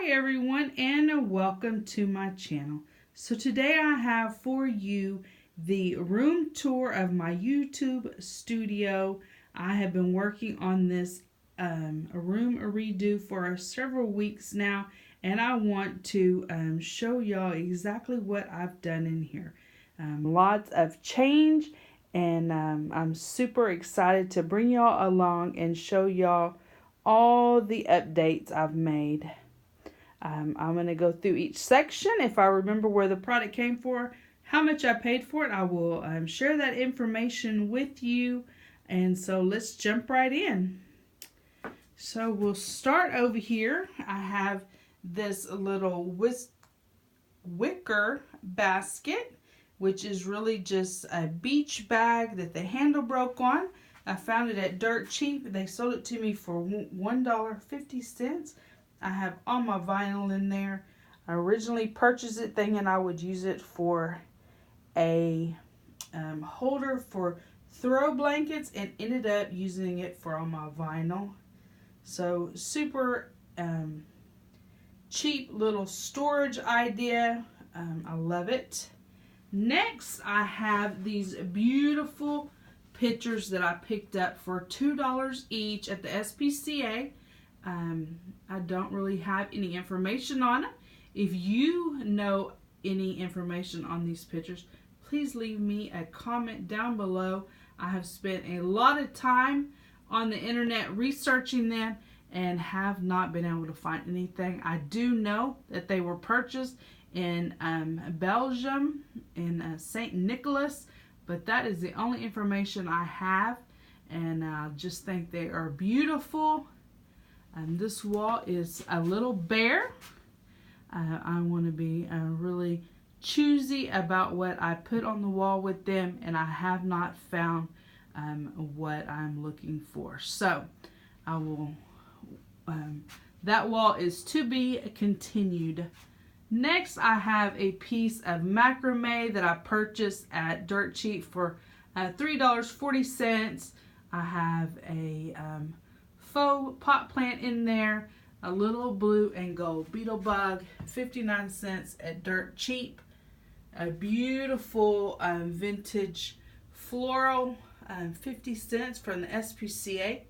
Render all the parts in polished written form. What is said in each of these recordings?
Hi everyone, and welcome to my channel. So today I have for you the room tour of my YouTube studio. I have been working on this room redo for several weeks now, and I want to show y'all exactly what I've done in here. Lots of change, and I'm super excited to bring y'all along and show y'all all the updates I've made. I'm going to go through each section. If I remember where the product came for, how much I paid for it, I will share that information with you. And so let's jump right in. So we'll start over here. I have this little wicker basket, which is really just a beach bag that the handle broke on. I found it at Dirt Cheap. They sold it to me for $1.50. I have all my vinyl in there. I originally purchased it thinking I would use it for a holder for throw blankets, and ended up using it for all my vinyl. So super cheap little storage idea. I love it. Next, I have these beautiful pictures that I picked up for $2 each at the SPCA. I don't really have any information on it. If you know any information on these pictures, please leave me a comment down below. I have spent a lot of time on the internet researching them and have not been able to find anything. I do know that they were purchased in Belgium, in St. Nicholas, but that is the only information I have, and I just think they are beautiful. This wall is a little bare. I want to be really choosy about what I put on the wall with them, and I have not found what I'm looking for. So I will, that wall is to be continued. Next, I have a piece of macrame that I purchased at Dirt Cheap for $3.40. I have a faux pot plant in there, a little blue and gold beetle bug, 59 cents at Dirt Cheap. A beautiful vintage floral, 50 cents from the SPCA.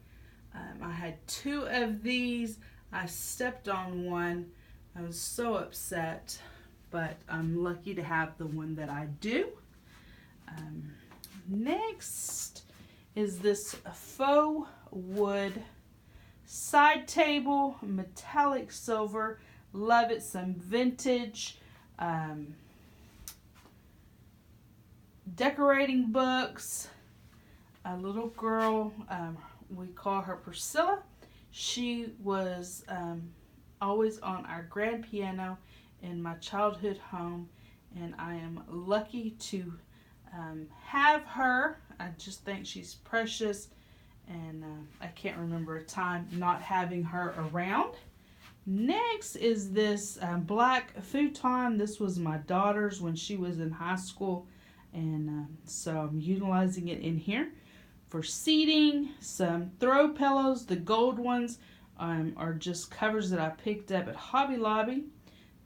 I had two of these. I stepped on one. I was so upset, but I'm lucky to have the one that I do. Next is this faux wood side table, metallic silver. Love it. Some vintage decorating books. A little girl, we call her Priscilla. She was always on our grand piano in my childhood home, and I am lucky to have her. I just think she's precious, and I can't remember a time not having her around. Next is this black futon. This was my daughter's when she was in high school, and so I'm utilizing it in here for seating. Some throw pillows. The gold ones are just covers that I picked up at Hobby Lobby.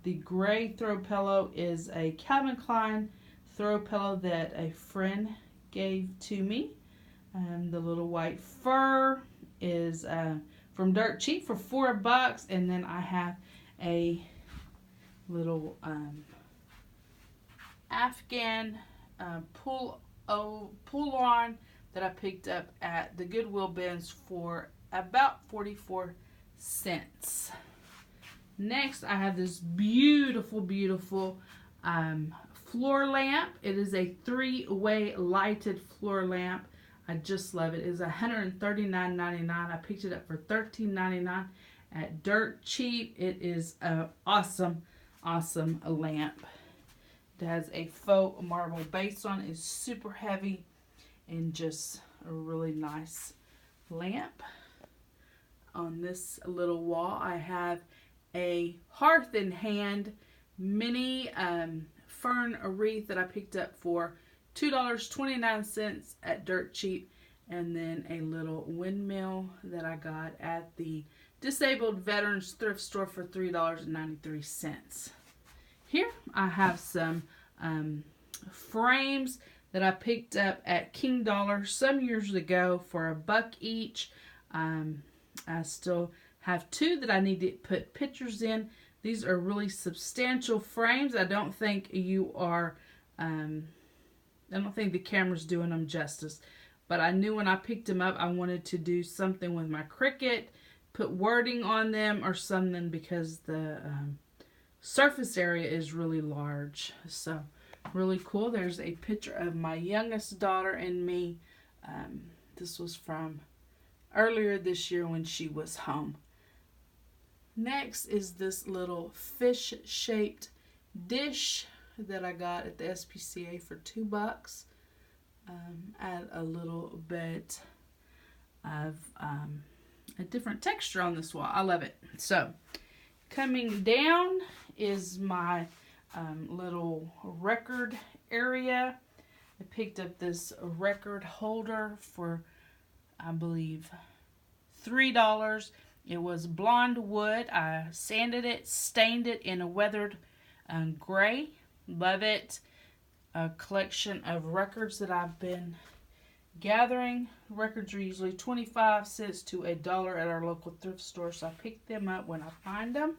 The gray throw pillow is a Calvin Klein throw pillow that a friend gave to me. The little white fur is from Dirt Cheap for $4, and then I have a little Afghan pull-on that I picked up at the Goodwill bins for about 44 cents. Next, I have this beautiful, beautiful floor lamp. It is a 3-way lighted floor lamp. I just love it. It is $139.99. I picked it up for $13.99 at Dirt Cheap. It is an awesome, awesome lamp. It has a faux marble base on it. It's super heavy and just a really nice lamp. On this little wall, I have a Hearth in Hand mini fern wreath that I picked up for $2.29 at Dirt Cheap, and then a little windmill that I got at the Disabled Veterans Thrift Store for $3.93. Here I have some frames that I picked up at King Dollar some years ago for $1 each. I still have two that I need to put pictures in. These are really substantial frames. I don't think you are, I don't think the camera's doing them justice. But I knew when I picked them up, I wanted to do something with my Cricut, put wording on them or something, because the surface area is really large. So, really cool. There's a picture of my youngest daughter and me. This was from earlier this year when she was home. Next is this little fish-shaped dish that I got at the SPCA for $2. Add a little bit of a different texture on this wall. I love it. So, coming down is my little record area. I picked up this record holder for, I believe, $3. It was blonde wood. I sanded it, stained it in a weathered gray. Love it. A collection of records that I've been gathering. Records are usually 25 cents to $1 at our local thrift store, so I pick them up when I find them.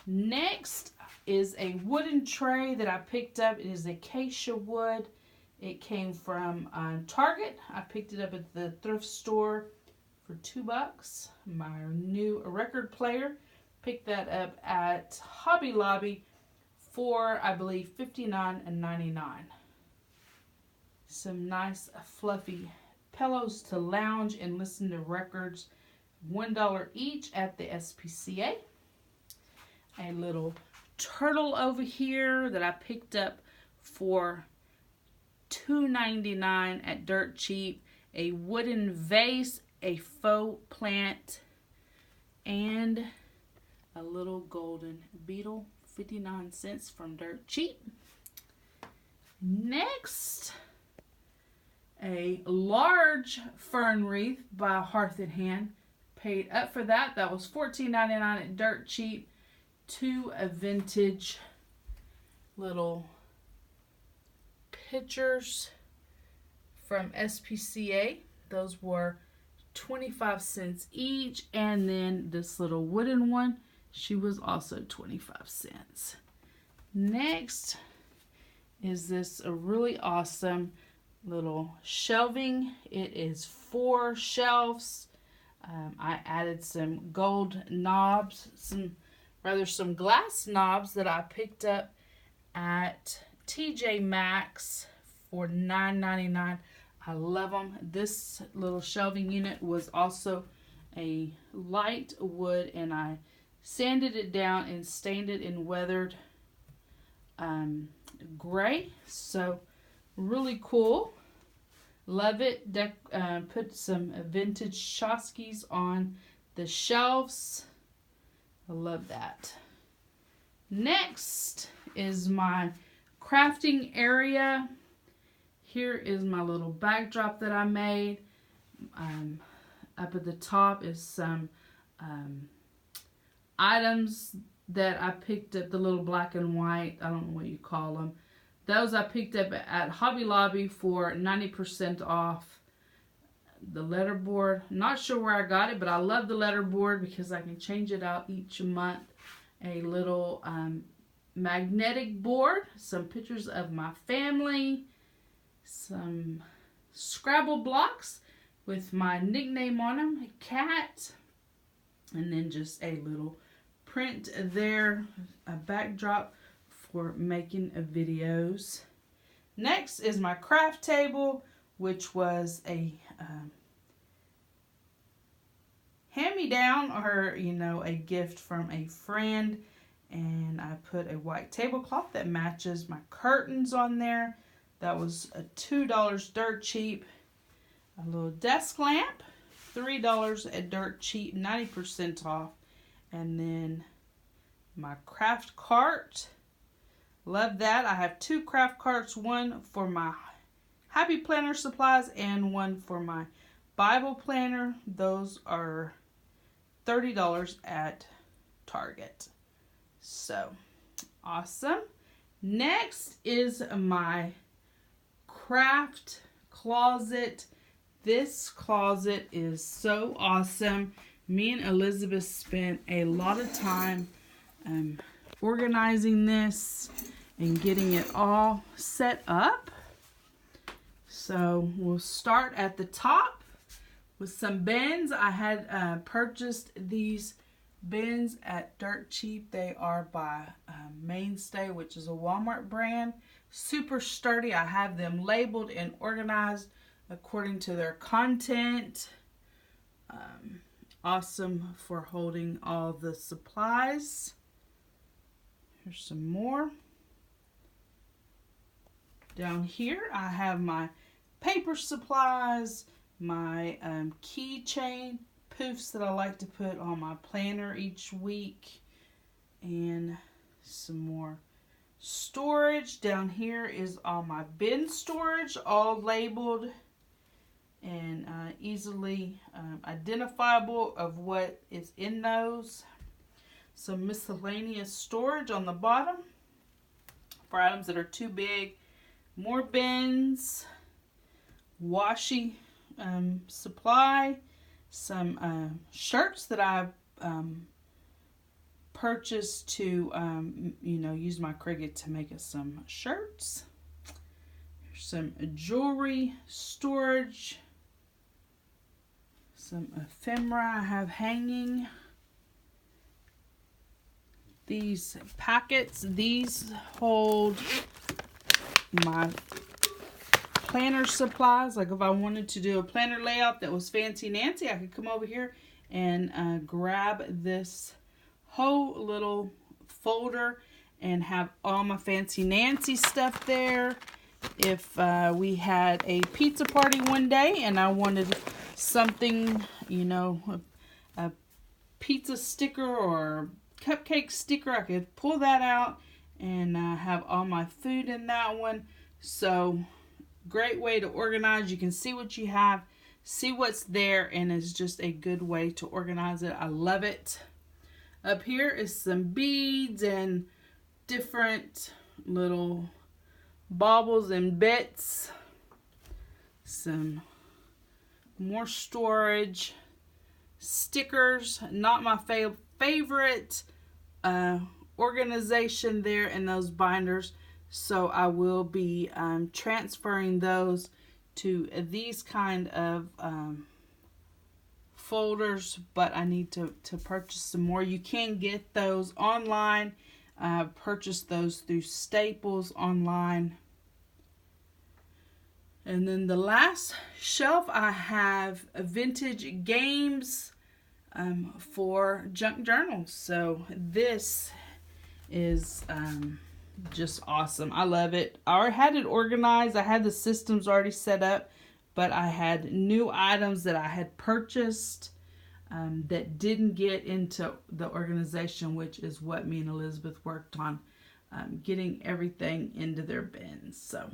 Next is a wooden tray that I picked up. It is acacia wood. It came from Target. I picked it up at the thrift store for $2. My new record player. Picked that up at Hobby Lobby for, I believe, $59.99. Some nice fluffy pillows to lounge and listen to records. $1 each at the SPCA. A little turtle over here that I picked up for $2.99 at Dirt Cheap. A wooden vase, a faux plant, and a little golden beetle, 59 cents from Dirt Cheap. Next, a large fern wreath by Hearth and Hand. Paid up for that. That was $14.99 at Dirt Cheap. Two vintage little pictures from SPCA. Those were 25 cents each. And then this little wooden one, she was also 25 cents. Next is this a really awesome little shelving. It is 4 shelves. I added some gold knobs, some glass knobs that I picked up at TJ Maxx for $9.99. I love them. This little shelving unit was also a light wood, and I sanded it down and stained it in weathered gray. So really cool. Love it. Put some vintage tchotchkes on the shelves. I love that. Next is my crafting area. Here is my little backdrop that I made. Up at the top is some items that I picked up, the little black and white, I don't know what you call them. Those I picked up at Hobby Lobby for 90% off. The letterboard, not sure where I got it, but I love the letterboard because I can change it out each month. A little magnetic board, some pictures of my family, some Scrabble blocks with my nickname on them, a cat, and then just a little print there, a backdrop for making videos. Next is my craft table, which was a hand-me-down, or a gift from a friend, and I put a white tablecloth that matches my curtains on there. That was a $2 Dirt Cheap. A little desk lamp, $3 at Dirt Cheap, 90% off. And then my craft cart. Love that. I have 2 craft carts, one for my Happy Planner supplies and one for my Bible planner. Those are $30 at Target. So, awesome. Next is my craft closet. This closet is so awesome. Me and Elizabeth spent a lot of time organizing this and getting it all set up. So we'll start at the top with some bins. I had purchased these bins at Dirt Cheap. They are by Mainstay, which is a Walmart brand. Super sturdy. I have them labeled and organized according to their content. Awesome for holding all the supplies. Here's some more. Down here I have my paper supplies, my keychain poofs that I like to put on my planner each week, and some more storage. Down here is all my bin storage, all labeled and easily identifiable of what is in those. Some miscellaneous storage on the bottom for items that are too big. More bins, washi supply, some shirts that I've purchased to use my Cricut to make us some shirts. Here's some jewelry storage, some ephemera I have hanging. These packets, these hold my planner supplies. Like if I wanted to do a planner layout that was fancy Nancy, I could come over here and grab this whole little folder and have all my fancy Nancy stuff there. If we had a pizza party one day and I wanted something, a pizza sticker or cupcake sticker, I could pull that out and have all my food in that one. So great way to organize. You can see what you have, see what's there, and it's just a good way to organize it. I love it. Up here is some beads and different little baubles and bits. Some more storage. Stickers, not my favorite organization there in those binders, so I will be transferring those to these kind of folders, but I need to purchase some more. You can get those online. Purchase those through Staples online. And then the last shelf, I have vintage games for junk journals. So this is just awesome. I love it. I already had it organized. I had the systems already set up, but I had new items that I had purchased that didn't get into the organization, which is what me and Elizabeth worked on, getting everything into their bins. So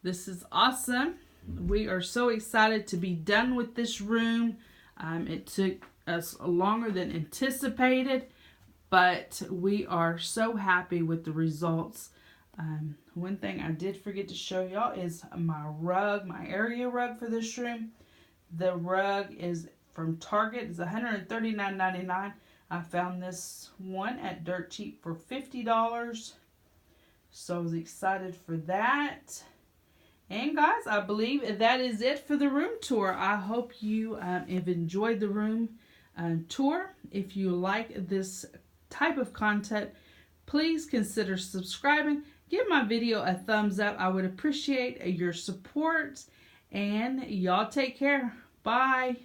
this is awesome. We are so excited to be done with this room. It took us longer than anticipated, but we are so happy with the results. One thing I did forget to show y'all is my rug, my area rug for this room. The rug is from Target. It's $139.99. I found this one at Dirt Cheap for $50. So I was excited for that. And guys, I believe that is it for the room tour. I hope you have enjoyed the room tour. If you like this type of content, please consider subscribing. Give my video a thumbs up. I would appreciate your support. And y'all take care. Bye.